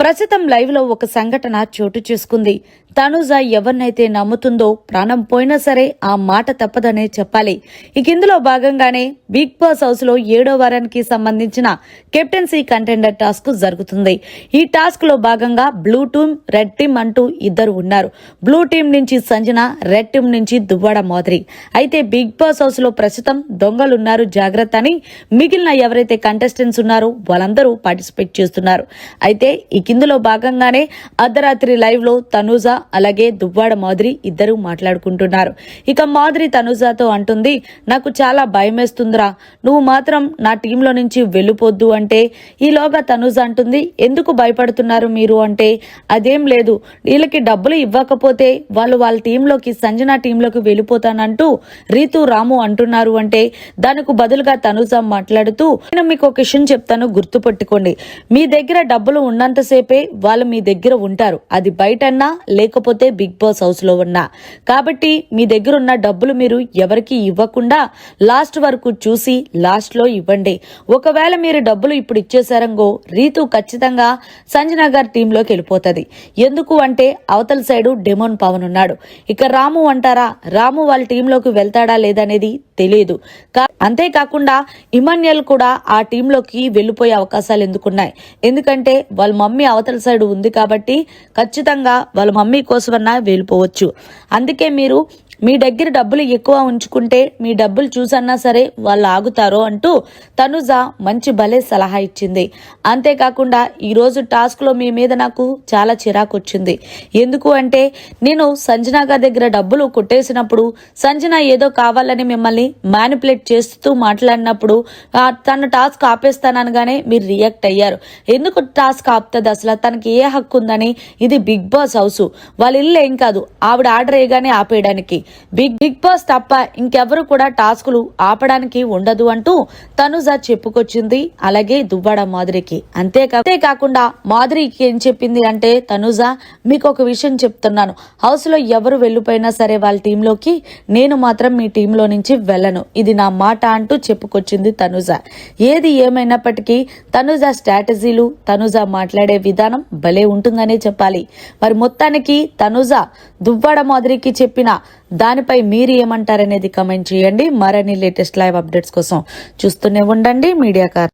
ప్రస్తుతం లైవ్ లో ఒక సంఘటన చోటు చేసుకుంది. తనుజ ఎవరినైతే నమ్ముతుందో ప్రాణం పోయినా సరే ఆ మాట తప్పదనే చెప్పాలి. ఇక ఇందులో భాగంగానే బిగ్ బాస్ హౌస్ లో 7వ వారానికి సంబంధించిన కెప్టెన్సీ కంటెండర్ టాస్క్ జరుగుతుంది. ఈ టాస్క్ లో భాగంగా బ్లూ టీమ్, రెడ్ టీమ్ అంటూ ఇద్దరు ఉన్నారు. బ్లూ టీమ్ నుంచి సంజన, రెడ్ టీమ్ నుంచి దువ్వాడ మాదిరి. అయితే బిగ్ బాస్ హౌస్ లో ప్రస్తుతం దొంగలున్నారు జాగ్రత్త అని మిగిలిన ఎవరైతే కంటెస్టెంట్స్ ఉన్నారో వాళ్ళందరూ పార్టిసిపేట్ చేస్తున్నారు. అయితే ఈ కిందలో భాగంగానే అర్ధరాత్రి లైవ్ లో తనుజ అలాగే దువ్వాడ మాదిరి ఇద్దరు మాట్లాడుకుంటున్నారు. ఇక మాదిరి తనుజతో అంటుంది, నాకు చాలా భయమేస్తుందిరా, నువ్వు మాత్రం నా టీంలో నుంచి వెళ్ళిపోద్దు అంటే, ఈలోగా తనుజ అంటుంది, ఎందుకు భయపడుతున్నారు మీరు అంటే, అదేం లేదు, వీళ్ళకి డబ్బులు ఇవ్వకపోతే వాళ్ళు వాళ్ళ టీంలోకి సంజన టీంలోకి వెళ్ళిపోతానంటూ రీతు రాము అంటున్నారు అంటే, దానికి బదులుగా తనుజ మాట్లాడుతూ, నేను మీకు ఒక విషయం చెప్తాను, గుర్తుపెట్టుకోండి, మీ దగ్గర డబ్బులు ఉన్నంతసేపే వాళ్ళు మీ దగ్గర ఉంటారు, అది బయటన్నా లేకపోతే బిగ్ బాస్ హౌస్ లో ఉన్నా. కాబట్టి మీ దగ్గర ఉన్న డబ్బులు మీరు ఎవరికి ఇవ్వకుండా లాస్ట్ వరకు చూసి లాస్ట్ లో ఇవ్వండి. ఒకవేళ మీరు డబ్బులు ఇప్పుడు ఇచ్చేసారంగో రీతు ఖచ్చితంగా సంజన గారి టీంలోకి వెళ్ళిపోతుంది. ఎందుకు అంటే అవతల సైడు డెమోన్ పవన్ ఉన్నాడు. ఇక రాము అంటారా, రాము వాళ్ళ టీంలోకి వెళ్తాడా లేదనేది తెలియదు. అంతేకాకుండా ఇమాన్యుయల్ కూడా ఆ టీంలోకి వెళ్లిపోయే అవకాశాలు ఎందుకున్నాయి, ఎందుకంటే వాళ్ళ మమ్మీ అవతల సైడ్ ఉంది కాబట్టి ఖచ్చితంగా వాళ్ళ మమ్మీ కోసమన్నా వెళ్ళిపోవచ్చు. అందుకే మీరు మీ దగ్గర డబ్బులు ఎక్కువ ఉంచుకుంటే మీ డబ్బులు చూసన్నా సరే వాళ్ళు ఆగుతారో అంటూ తనుజ మంచి భలే సలహా ఇచ్చింది. అంతేకాకుండా ఈరోజు టాస్క్ లో మీ మీద నాకు చాలా చిరాకు వచ్చింది. ఎందుకు అంటే నేను సంజన గారి దగ్గర డబ్బులు కొట్టేసినప్పుడు సంజన ఏదో కావాలని మిమ్మల్ని మ్యానిపులేట్ చేస్తూ మాట్లాడినప్పుడు తన టాస్క్ ఆపేస్తాననగానే మీరు రియాక్ట్ అయ్యారు. ఎందుకు టాస్క్ ఆపుతుంది అసలు, తనకి ఏ హక్కు ఉందని? ఇది బిగ్ బాస్ హౌస్, వాళ్ళ ఇల్లు ఏం కాదు, ఆవిడ ఆర్డర్ అయ్యగానే ఆపేయడానికి. బిగ్ బాస్ తప్ప ఇంకెవరు కూడా టాస్కులు ఆపడానికి ఉండదు అంటూ తనుజ చెప్పుకొచ్చింది. అలాగే దువ్వాడ మాదిరికి. అంతేకాకుండా మాదిరికి ఏం చెప్పింది అంటే, తనుజ మీకు ఒక విషయం చెప్తున్నాను, హౌస్ లో ఎవరు వెళ్ళిపోయినా సరే వాళ్ళ టీంలోకి, నేను మాత్రం మీ టీంలో నుంచి వెళ్ళను, ఇది నా మాట అంటూ చెప్పుకొచ్చింది తనుజ. ఏది ఏమైనప్పటికీ తనుజ స్ట్రాటజీలు, తనుజ మాట్లాడే విధానం భలే ఉంటుందనే చెప్పాలి. మరి మొత్తానికి తనుజ దువ్వాడ మాదిరికి చెప్పిన దానిపై మీరు ఏమంటారనేది కమెంట్ చేయండి. మరిన్ని లేటెస్ట్ లైవ్ అప్డేట్స్ కోసం చూస్తూనే ఉండండి మీడియా కార్.